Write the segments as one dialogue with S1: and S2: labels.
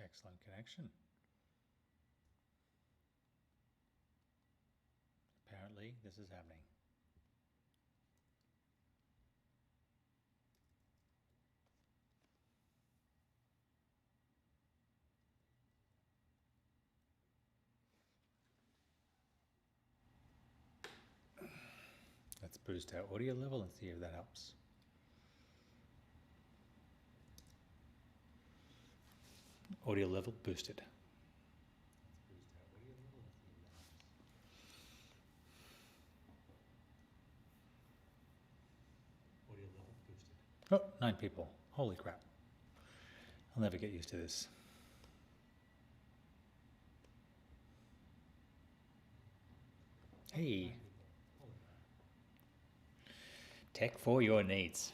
S1: Excellent connection. Apparently, this is happening. Let's boost our audio level and see if that helps. Audio level boosted. Audio level boosted. Oh, 9 people. Holy crap. I'll never get used to this. Hey. Tech for your needs.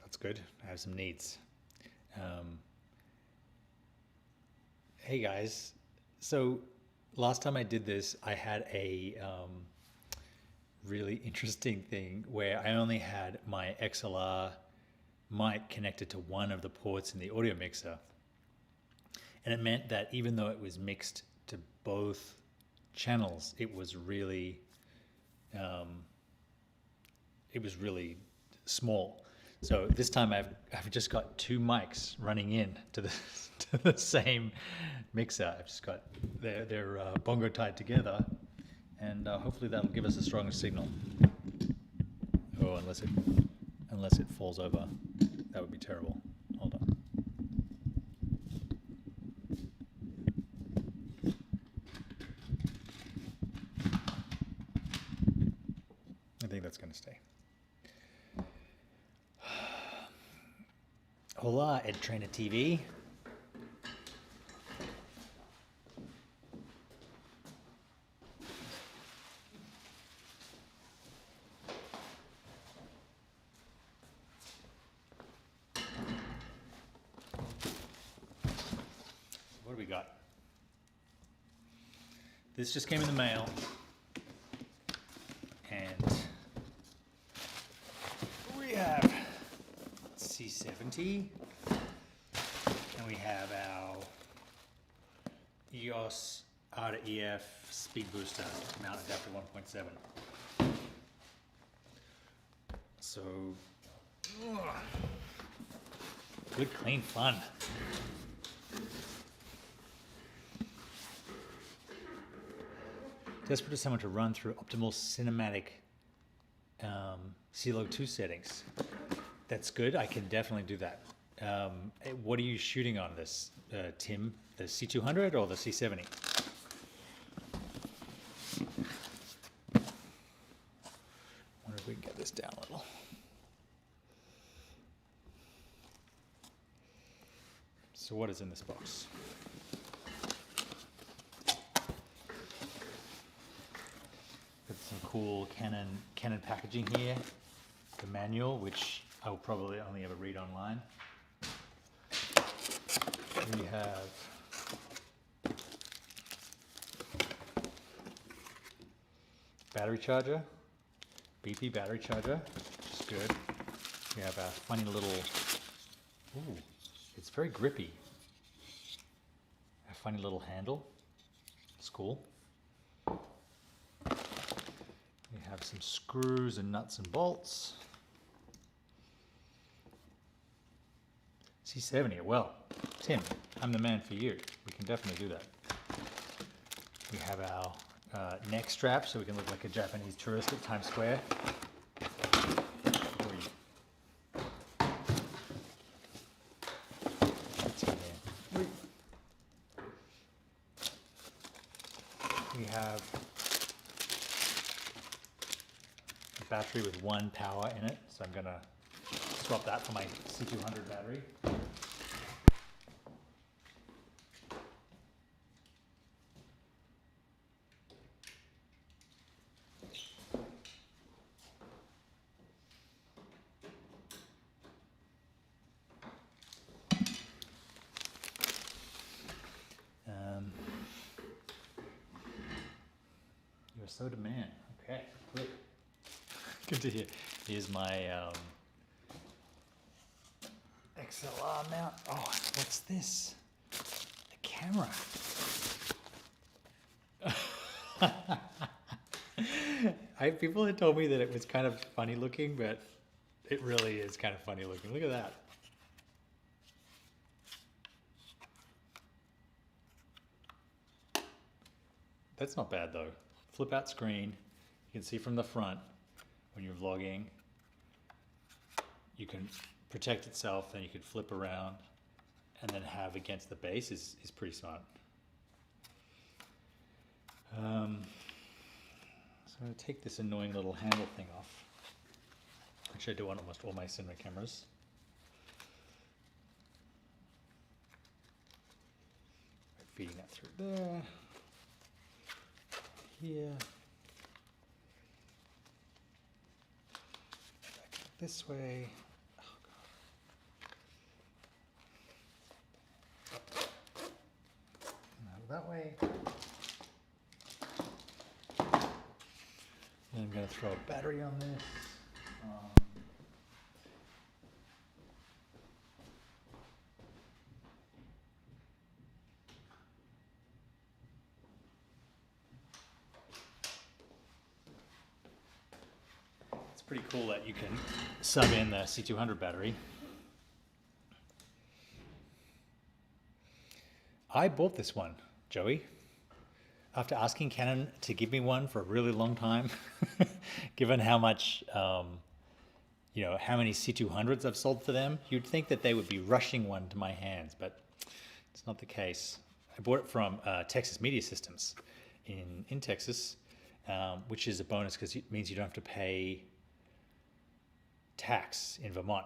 S1: That's good. I have some needs. Hey guys. So last time I did this, I had a really interesting thing where I only had my XLR mic connected to one of the ports in the audio mixer. And it meant that even though it was mixed to both channels, it was really small. So this time I've just got 2 mics running in to the same mixer. I've just got they're bongo tied together, and hopefully that'll give us a stronger signal. Oh, unless it falls over, that would be terrible. Hold on. I think that's going to stay. Hola, Ed Trainer TV. What do we got? This just came in the mail, and we have C70, and we have our EOS R to EF speed booster mount adapter 1.7. So, good clean fun. Desperate as someone to run through optimal cinematic CLO 2 settings. That's good. I can definitely do that. What are you shooting on this, Tim? The C200 or the C70? Wonder if we can get this down a little. So what is in this box? Got some cool Canon packaging here. The manual, which I will probably only ever read online. We have battery charger, BP battery charger, which is good. We have a funny little, ooh, it's very grippy. A funny little handle, it's cool. We have some screws and nuts and bolts. C70, well, Tim, I'm the man for you. We can definitely do that. We have our neck strap so we can look like a Japanese tourist at Times Square. We have a battery with 1 power in it, so I'm going to swap that for my C200 battery. You're so demand. Okay, good. Good to hear. Here's my XLR mount. Oh, what's this? camera. People had told me that it was kind of funny looking, but it really is kind of funny looking. Look at that. That's not bad though. Flip out screen. You can see from the front when you're vlogging. You can protect itself, then you could flip around and then have against the base is pretty smart. So I'm going to take this annoying little handle thing off, which I do on almost all my cinema cameras. Feeding that through there, here, back this way. Oh God. Now that way. And I'm going to throw a battery on this. It's pretty cool that you can sub in the C200 battery. I bought this one, Joey, after asking Canon to give me one for a really long time, given how much, you know, how many C200s I've sold for them, you'd think that they would be rushing one to my hands, but it's not the case. I bought it from Texas Media Systems in Texas, which is a bonus because it means you don't have to pay tax in Vermont.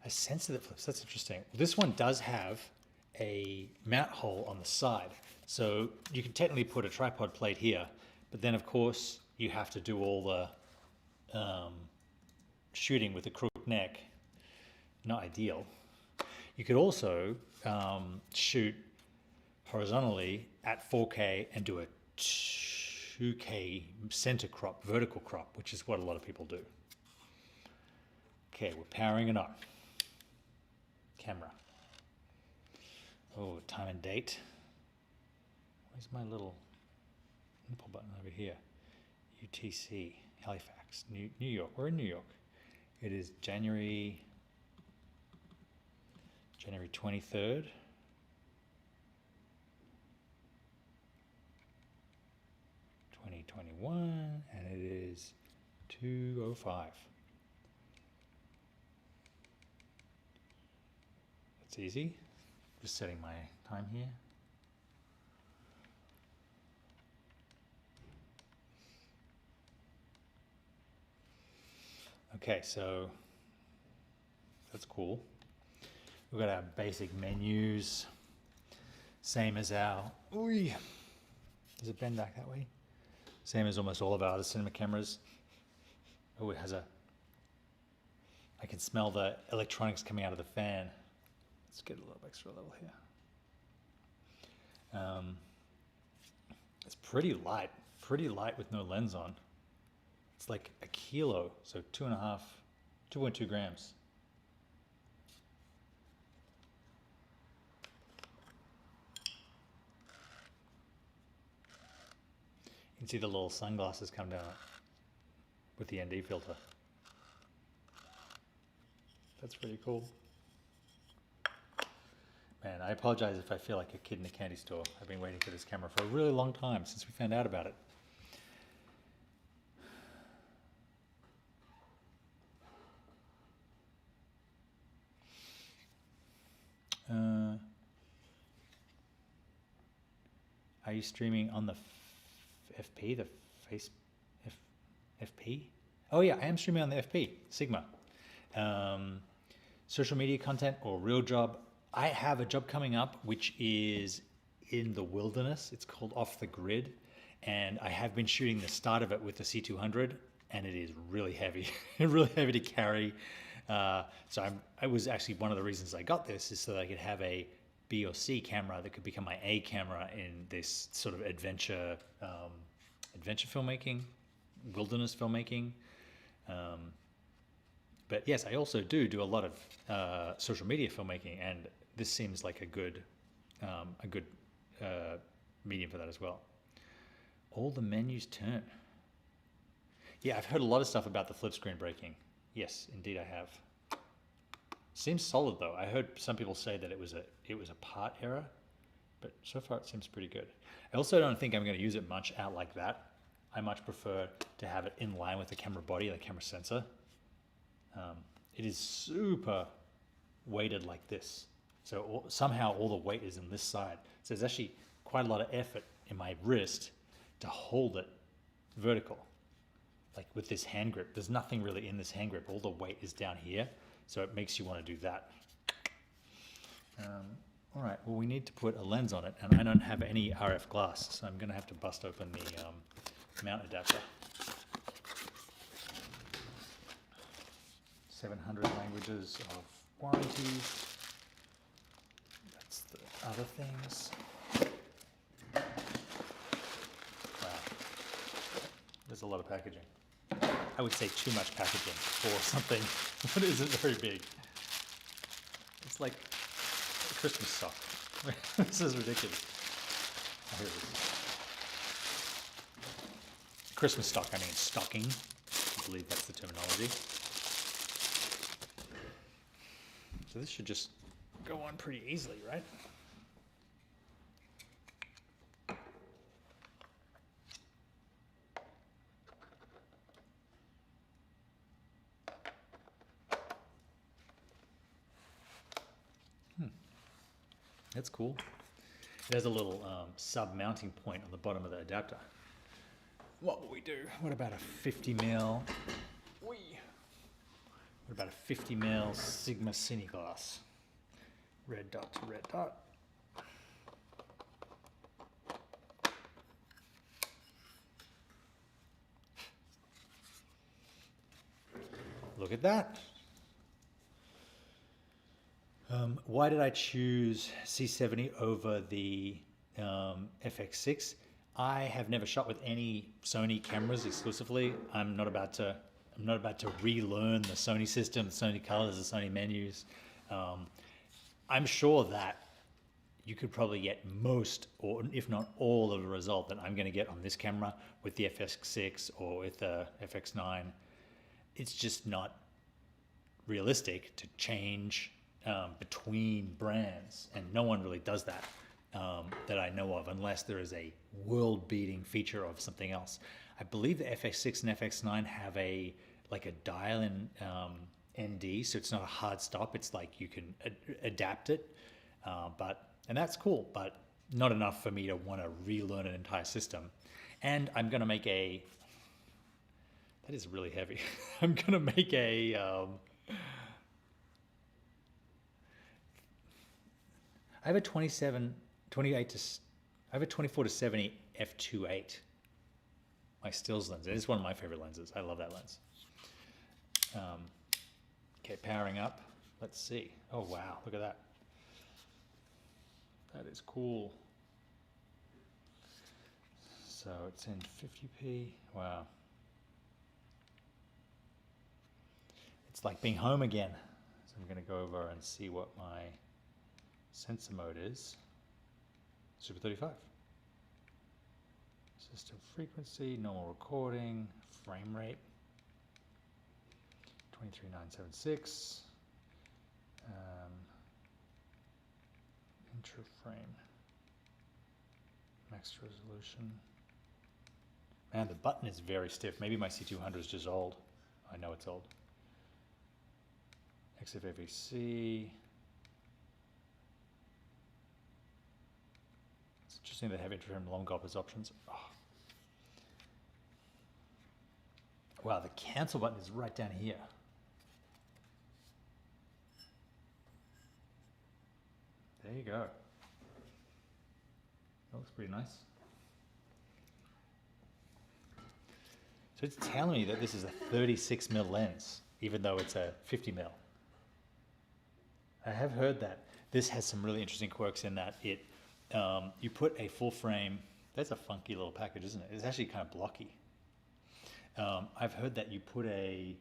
S1: A sensor that flips, that's interesting. This one does have a mount hole on the side, so you can technically put a tripod plate here, but then of course you have to do all the shooting with a crooked neck. Not ideal. You could also shoot horizontally at 4K and do a 2K center crop, vertical crop, which is what a lot of people do. Okay, we're powering it on. Camera. Oh, time and date. Where's my little nipple button over here? UTC, Halifax, New York. We're in New York. It is January 23rd. 2021, and it is 2:05. That's easy. Just setting my time here. Okay, so that's cool. We've got our basic menus, same as our, does it bend back that way? Same as almost all of our other cinema cameras. Oh, it has a, I can smell the electronics coming out of the fan. Let's get a little extra level here. It's pretty light with no lens on. It's like a kilo, so 2.2 grams. You can see the little sunglasses come down with the ND filter. That's pretty cool. Man, I apologize if I feel like a kid in a candy store. I've been waiting for this camera for a really long time, since we found out about it. Are you streaming on the FP, the FP? Oh yeah, I am streaming on the FP, Sigma. Social media content or real job. I have a job coming up which is in the wilderness. It's called Off the Grid, and I have been shooting the start of it with the C200, and it is really heavy, really heavy to carry. So I was actually, one of the reasons I got this is so that I could have a B or C camera that could become my A camera in this sort of adventure filmmaking, wilderness filmmaking. But yes, I also do a lot of social media filmmaking, and this seems like a good medium for that as well. All the menus turn. Yeah, I've heard a lot of stuff about the flip screen breaking. Yes, indeed I have. Seems solid though. I heard some people say that it was a part error, but so far it seems pretty good. I also don't think I'm going to use it much out like that. I much prefer to have it in line with the camera body, the camera sensor. It is super weighted like this. So somehow all the weight is in this side. So there's actually quite a lot of effort in my wrist to hold it vertical. Like with this hand grip, there's nothing really in this hand grip. All the weight is down here. So it makes you want to do that. All right, well, we need to put a lens on it, and I don't have any RF glass, so I'm going to have to bust open the mount adapter. 700 languages of warranty. That's the other things. Wow, there's a lot of packaging. I would say too much packaging for something that isn't very big. It's like a Christmas sock. This is ridiculous. Oh, here it is. Christmas stock, I mean stocking. I believe that's the terminology. So this should just go on pretty easily, right? That's cool. It has a little sub-mounting point on the bottom of the adapter. What will we do? What about a 50 mil? What about a 50 mil Sigma Cine glass? Red dot to red dot. Look at that. Why did I choose C70 over the FX6? I have never shot with any Sony cameras exclusively. I'm not about to relearn the Sony system, the Sony colors, the Sony menus. I'm sure that you could probably get most, or if not all, of the result that I'm going to get on this camera with the FX6 or with the FX9. It's just not realistic to change between brands, and no one really does that that I know of, unless there is a world-beating feature of something else. I believe the FX6 and FX9 have a dial-in ND, so it's not a hard stop. It's like you can adapt it, and that's cool, but not enough for me to want to relearn an entire system. And I'm gonna make that is really heavy. I'm gonna make I have a 24 to 70 f2.8, my stills lens. It is one of my favorite lenses. I love that lens. Okay, powering up. Let's see. Oh wow, look at that. That is cool. So it's in 50p. Wow. It's like being home again. So I'm going to go over and see what my sensor mode is. Super 35. System frequency, normal recording, frame rate, 23976. Interframe, max resolution. Man, the button is very stiff. Maybe my C200 is just old. I know it's old. XFAVC. It's interesting they have interframe long gulp as options. Oh. Wow, the cancel button is right down here. There you go. That looks pretty nice. So it's telling me that this is a 36mm lens, even though it's a 50mm. I have heard that this has some really interesting quirks in that it, you put a full frame. That's a funky little package, isn't it? It's actually kind of blocky. I've heard that you put a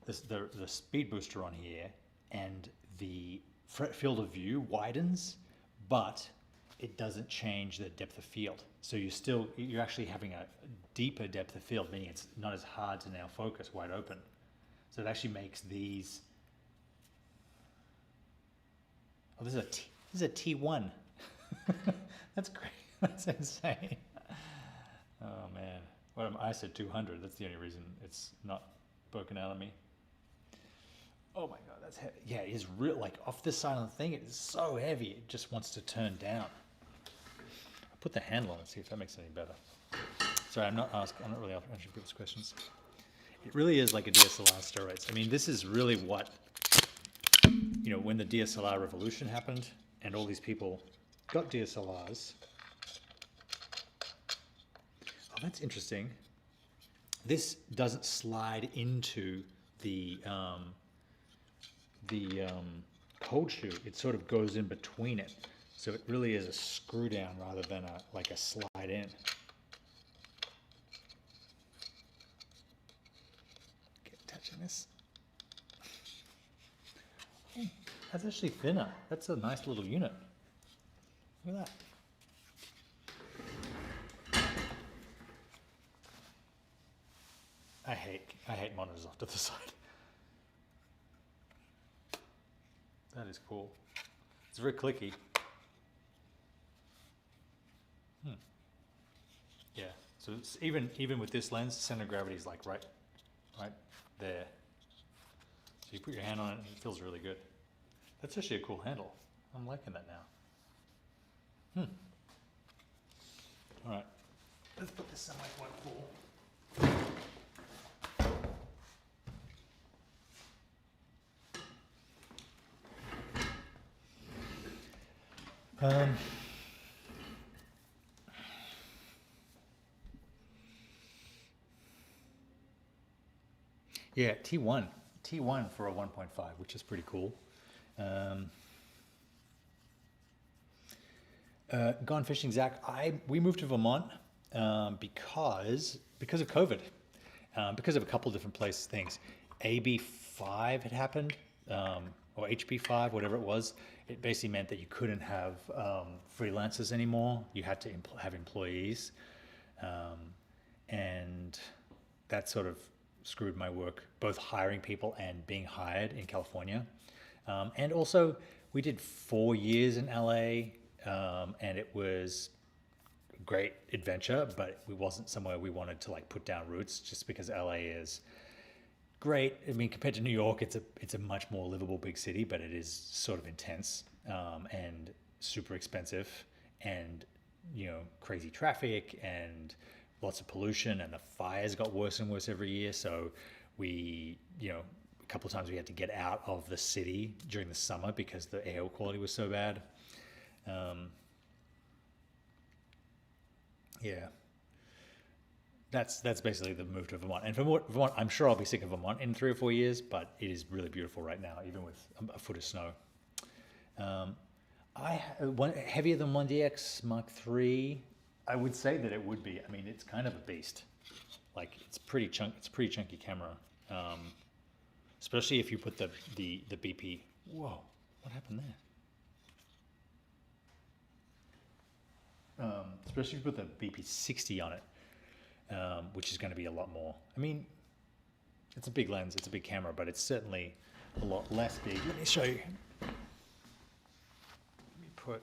S1: the speed booster on here, and the field of view widens, but it doesn't change the depth of field. So you're actually having a deeper depth of field, meaning it's not as hard to now focus wide open. So it actually makes these. Oh, this is a T1. That's great. That's insane. Oh man. I said 200. That's the only reason it's not broken out on me. Oh my god, that's heavy. Yeah, it is real. Like off this side of the thing, it is so heavy. It just wants to turn down. I'll put the handle on it, see if that makes it any better. Sorry, I'm not really answering people's questions. It really is like a DSLR steroids. I mean, this is really what, when the DSLR revolution happened and all these people got DSLRs. Oh, that's interesting. This doesn't slide into the cold shoe. It sort of goes in between it. So it really is a screw down rather than like a slide in. Okay, touching this. Oh, that's actually thinner. That's a nice little unit. Look at that. I hate monitors off to the side. That is cool. It's very clicky. Yeah. So it's even with this lens, center of gravity is like right there. So you put your hand on it and it feels really good. That's actually a cool handle. I'm liking that now. All right. Let's put this in like one pool. Yeah, T1 for a 1.5, which is pretty cool. Gone fishing, Zach. We moved to Vermont because of COVID, because of a couple different things. AB5 had happened, or HB5, whatever it was. It basically meant that you couldn't have freelancers anymore. You had to have employees, and that sort of screwed my work, both hiring people and being hired in California. And also, we did 4 years in LA, and it was a great adventure, but it wasn't somewhere we wanted to like put down roots, just because LA is great. I mean, compared to New York, it's a much more livable big city, but it is sort of intense and super expensive, and crazy traffic and lots of pollution, and the fires got worse and worse every year. So we, a couple of times we had to get out of the city during the summer because the air quality was so bad. Yeah. That's basically the move to Vermont. And Vermont, I'm sure I'll be sick of Vermont in 3 or 4 years, but it is really beautiful right now, even with a foot of snow. Heavier than 1DX Mark III. I would say that it would be. I mean, it's kind of a beast. Like it's pretty chunky camera, especially if you put the BP. Whoa, what happened there? Especially if you put the BP 60 on it, which is going to be a lot more. I mean, it's a big lens, it's a big camera, but it's certainly a lot less big. Let me show you. Let me put.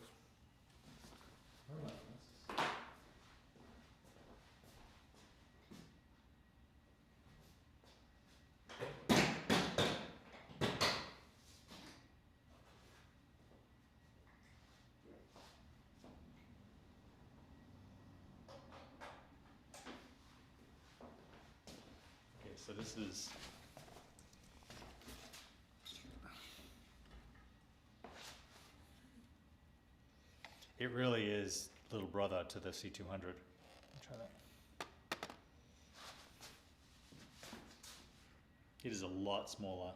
S1: So this is, it really is little brother to the C200. Let me try that. It is a lot smaller,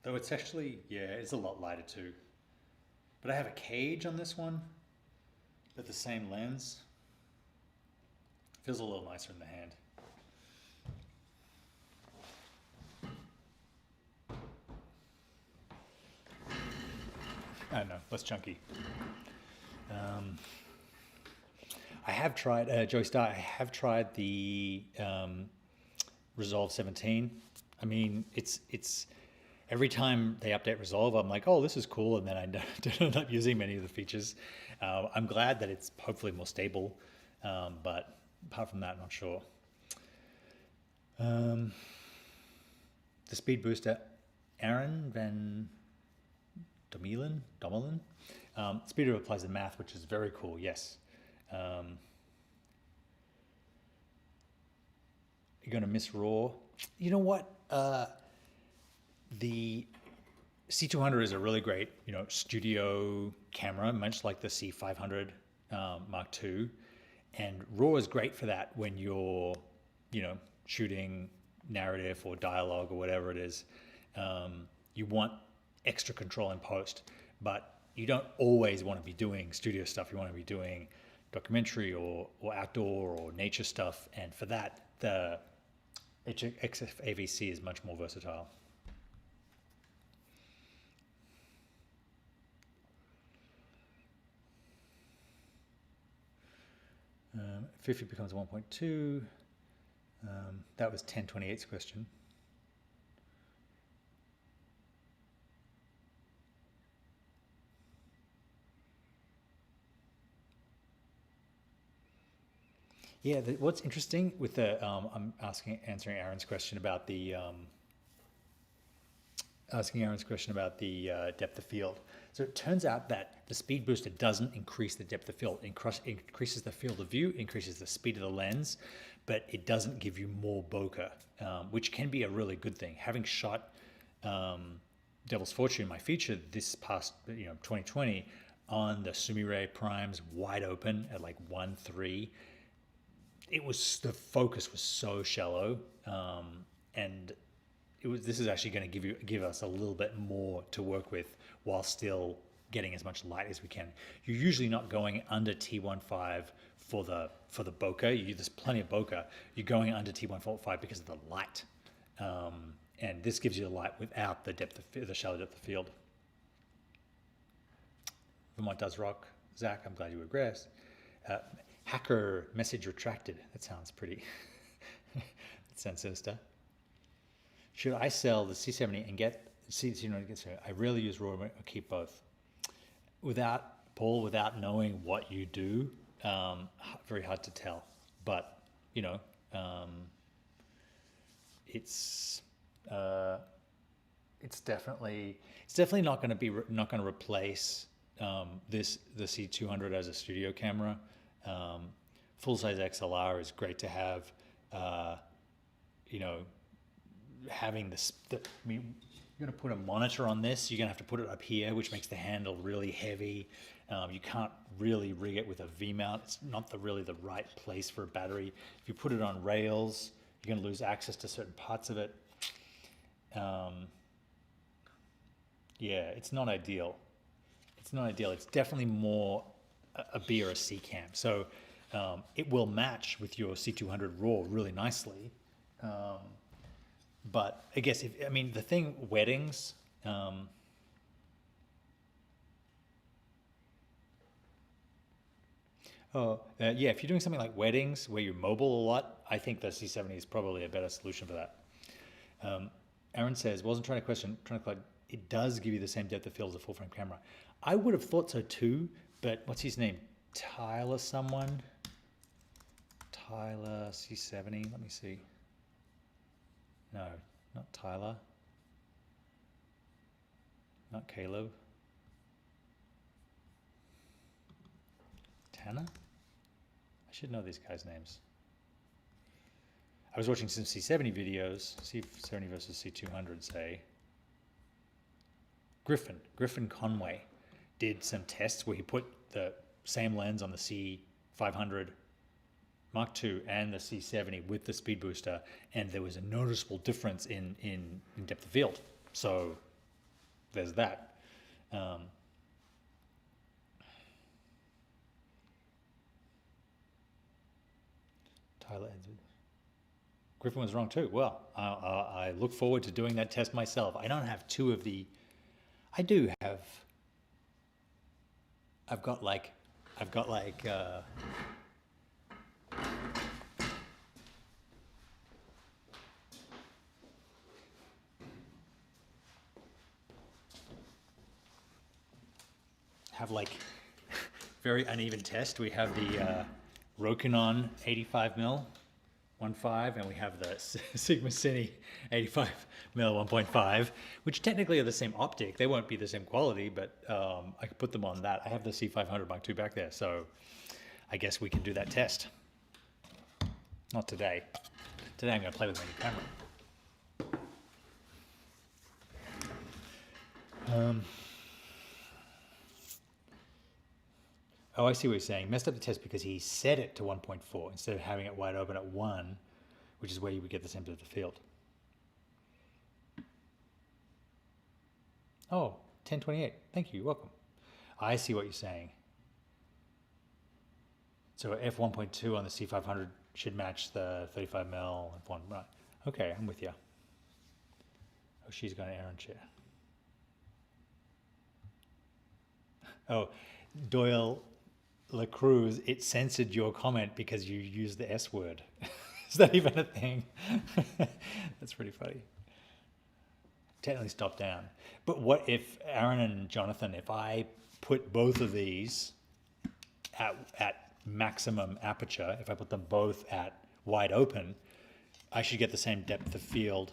S1: though it's actually, it's a lot lighter too. But I have a cage on this one, but the same lens. Feels a little nicer in the hand. I don't know, less chunky. I have tried, Joey Star, I have tried the Resolve 17. I mean, it's every time they update Resolve, I'm like, oh, this is cool, and then I don't end up using many of the features. I'm glad that it's hopefully more stable, but apart from that, I'm not sure. The speed booster, Aaron Van Domelen, Speedo applies the math, which is very cool, yes. You're going to miss RAW. You know what? The C200 is a really great, studio camera, much like the C500 Mark II. And RAW is great for that when you're, shooting narrative or dialogue or whatever it is. You want extra control in post, but you don't always want to be doing studio stuff. You want to be doing documentary or outdoor or nature stuff. And for that, the XF-AVC is much more versatile. 50 becomes 1.2. That was 1028's question. Yeah, what's interesting with the I'm answering Aaron's question about the depth of field. So it turns out that the speed booster doesn't increase the depth of field. It increases the field of view, increases the speed of the lens, but it doesn't give you more bokeh, which can be a really good thing. Having shot Devil's Fortune, my feature this past 2020 on the Sumire primes wide open at like 1.3. The focus was so shallow, and this is actually going to give us a little bit more to work with while still getting as much light as we can. You're usually not going under T1.5 for the bokeh. There's plenty of bokeh. You're going under T1.5 because of the light, and this gives you the light without the shallow depth of field. Vermont does rock. Zach, I'm glad you agreed. Hacker message retracted. That sounds pretty. That sounds sinister. Should I sell the C70 and get C200? I rarely use RAW or keep both. Without knowing what you do, very hard to tell. But it's definitely not going to replace the C200 as a studio camera. Full-size XLR is great to have. Having you're going to put a monitor on this. You're going to have to put it up here, which makes the handle really heavy. You can't really rig it with a V-mount. It's not really the right place for a battery. If you put it on rails, you're going to lose access to certain parts of it. Yeah, it's not ideal. It's definitely more a B or a C cam. So it will match with your C200 RAW really nicely. But I guess the thing, weddings, if you're doing something like weddings where you're mobile a lot, I think the C70 is probably a better solution for that. Aaron says, wasn't trying to question, it does give you the same depth of field as a full frame camera. I would have thought so too, but what's his name? Tyler C70, let me see. No, not Tyler. Not Caleb. Tanner? I should know these guys' names. I was watching some C70 videos, C70 versus C200, say. Griffin Conway did some tests where he put the same lens on the C500 Mark II and the C70 with the speed booster, and there was a noticeable difference in depth of field. So there's that. Tyler Edwards. Griffin was wrong too. Well, I look forward to doing that test myself. I don't have two of the. I do have I've got like, have like very uneven test. We have the Rokinon 85mm 1.5, and we have the Sigma Cine 85mm 1.5, which technically are the same optic. They won't be the same quality, but I could put them on that. I have the C500 Mark II back there, so I guess we can do that test. Not today. Today I'm going to play with my new camera. Oh, I see what you're saying. Messed up the test because he set it to 1.4 instead of having it wide open at 1, which is where you would get the same depth of field. Oh, 1028. Thank you. You're welcome. I see what you're saying. So f1.2 on the C500 should match the 35mm f1. Right. Okay, I'm with you. Oh, she's got an Aaron chair. Oh, Doyle LaCruz, it censored your comment because you used the S word. Is that even a thing? That's pretty funny. Technically stop down. But what if, Aaron and Jonathan, if I put both of these at maximum aperture, if I put them both at wide open, I should get the same depth of field,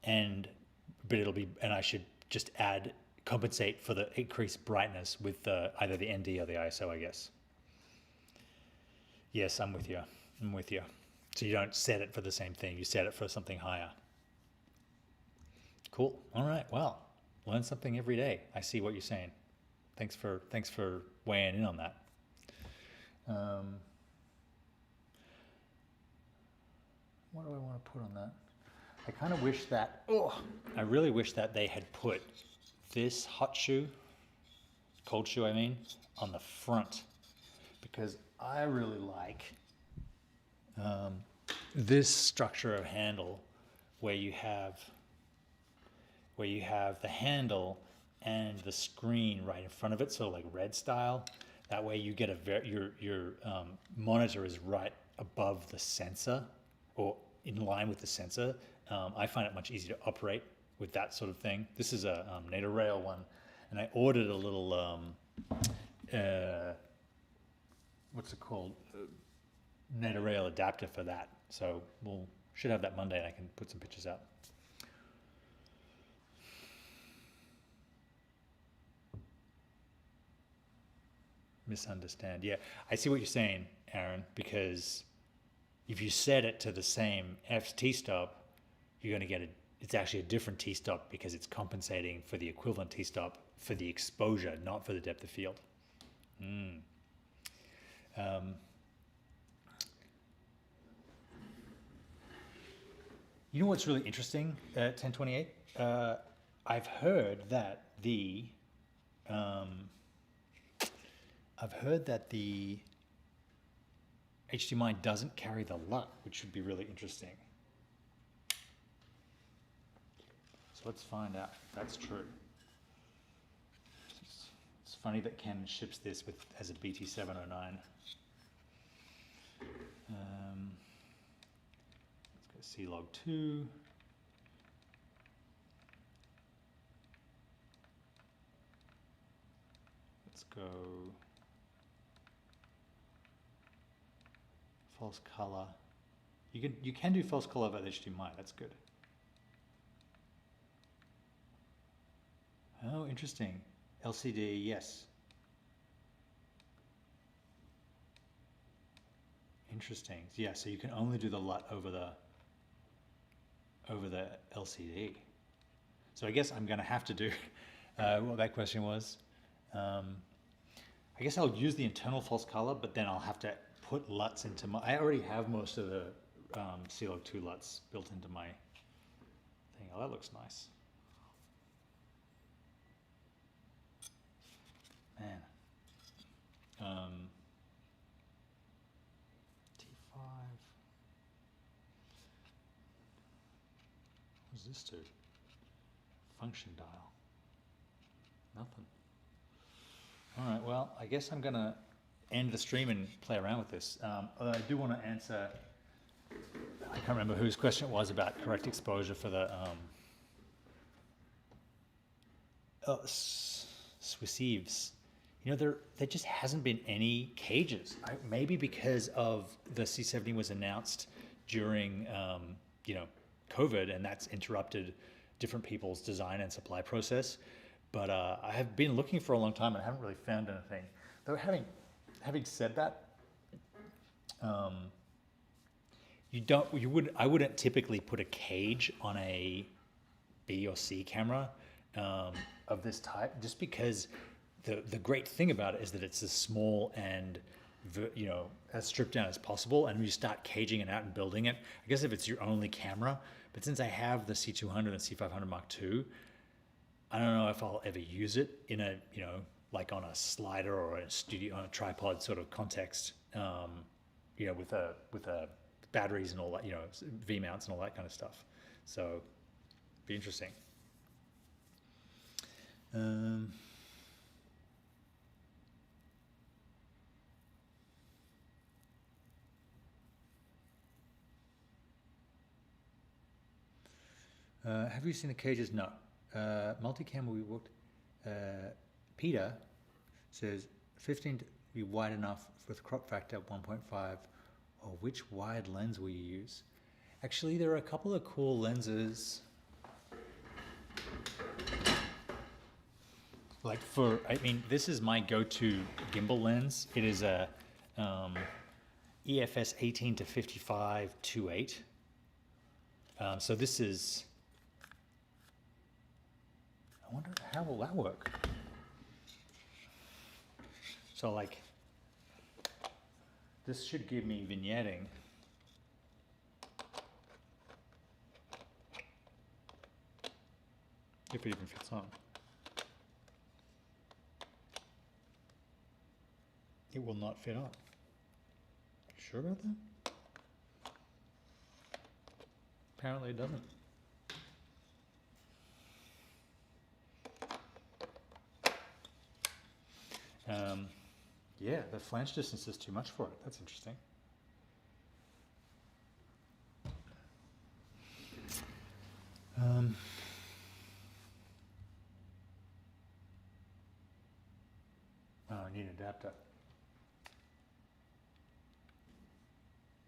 S1: and I should just compensate for the increased brightness with either the ND or the ISO, I guess. Yes, I'm with you. I'm with you. So you don't set it for the same thing. You set it for something higher. Cool. All right. Well, learn something every day. I see what you're saying. Thanks for weighing in on that. What do I want to put on that? I kind of wish that, I really wish that they had put this hot shoe, cold shoe I mean, on the front, because I really like this structure of handle where you have the handle and the screen right in front of it, so like red style. That way you get your monitor is right above the sensor or in line with the sensor. I find it much easier to operate with that sort of thing. This is a Nader Rail one, and I ordered a little what's it called? Nader Rail adapter for that. So should have that Monday, and I can put some pictures out. Misunderstand. Yeah, I see what you're saying, Aaron, because if you set it to the same T-stop, you're going to get it's actually a different T-stop because it's compensating for the equivalent T-stop for the exposure, not for the depth of field. You know what's really interesting at 1028? I've heard that the HDMI doesn't carry the LUT, which should be really interesting. So let's find out if that's true. It's funny that Canon ships this as a BT709. Let's go C-Log 2. Let's go false color. You can do false color with HDMI. That's good. Oh, interesting. LCD, yes. Interesting. Yeah, so you can only do the LUT over the LCD. So I guess I'm going to have to do what that question was. I guess I'll use the internal false color, but then I'll have to put LUTs into my. I already have most of the C-Log 2 LUTs built into my thing. Oh, that looks nice. Man. T5. What does this do? Function dial. Nothing. All right, well, I guess I'm gonna end the stream and play around with this. Although I do want to answer, I can't remember whose question it was about correct exposure for the Swiss Eves. You know, there just hasn't been any cages. Maybe because of the C70 was announced during, you know, COVID, and that's interrupted different people's design and supply process. But I have been looking for a long time and I haven't really found anything. Though having said that, I wouldn't typically put a cage on a B or C camera of this type, just because the great thing about it is that it's as small and you know, as stripped down as possible, and you start caging it out and building it. I guess if it's your only camera, but since I have the C200 and C500 Mark II, I don't know if I'll ever use it in a, you know, like on a slider or a studio on a tripod sort of context, you know, with a batteries and all that, you know, V mounts and all that kind of stuff. So, be interesting. Have you seen the cages? No. Multicam we worked. Peter says 15 to be wide enough with crop factor 1.5. Or which wide lens will you use? Actually, there are a couple of cool lenses. Like I mean, this is my go-to gimbal lens. It is a EFS 18 to 55 2.8. So this is, I wonder how will that work? So like, this should give me vignetting. If it even fits on. It will not fit on. Sure about that? Apparently it doesn't. Yeah, the flange distance is too much for it. That's interesting. Oh, I need an adapter.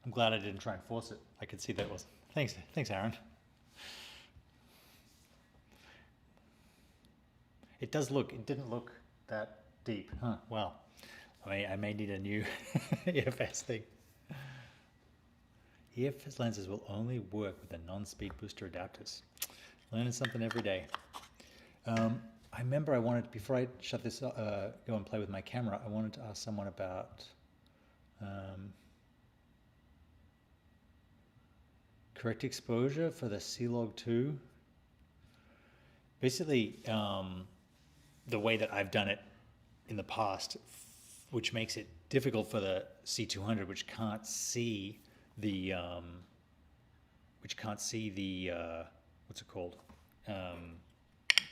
S1: I'm glad I didn't try and force it. I could see that was. Thanks, Aaron. It didn't look that deep, huh? Well, I may need a new EFS thing. EFS lenses will only work with the non-speed booster adapters. Learning something every day. I remember I wanted, before I shut this, go and play with my camera, I wanted to ask someone about correct exposure for the C-Log 2. Basically, the way that I've done it in the past, which makes it difficult for the C200, which can't see the, what's it called?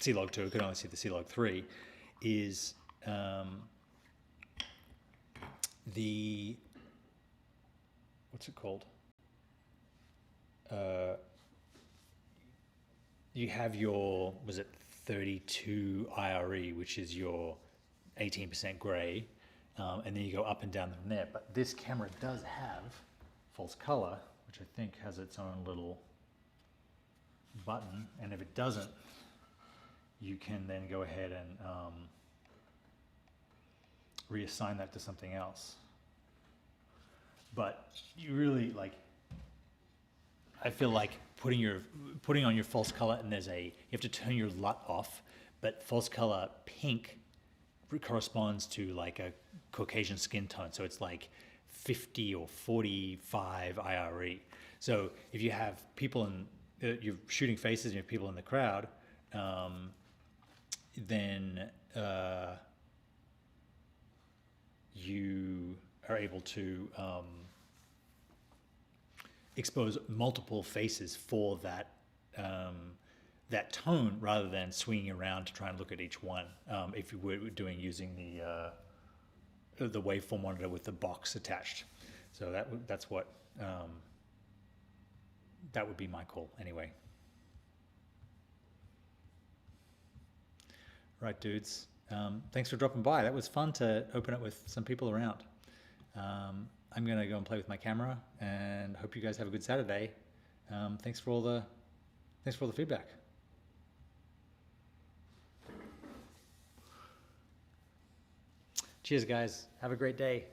S1: C-Log 2, could only see the C-Log 3, is the, what's it called? You have your, was it 32 IRE, which is your 18% gray, and then you go up and down from there. But this camera does have false color, which I think has its own little button, and if it doesn't, you can then go ahead and reassign that to something else. But you really, like, I feel like putting on your false color, and you have to turn your LUT off, but false color pink corresponds to like a Caucasian skin tone, so it's like 50 or 45 IRE. So if you have people you're shooting faces and you have people in the crowd, then you are able to expose multiple faces for that that tone rather than swinging around to try and look at each one. If you were using the waveform monitor with the box attached. So that's what that would be my call anyway. Right, dudes. Thanks for dropping by. That was fun to open it with some people around. I'm going to go and play with my camera, and hope you guys have a good Saturday. Thanks for all the feedback. Cheers, guys. Have a great day.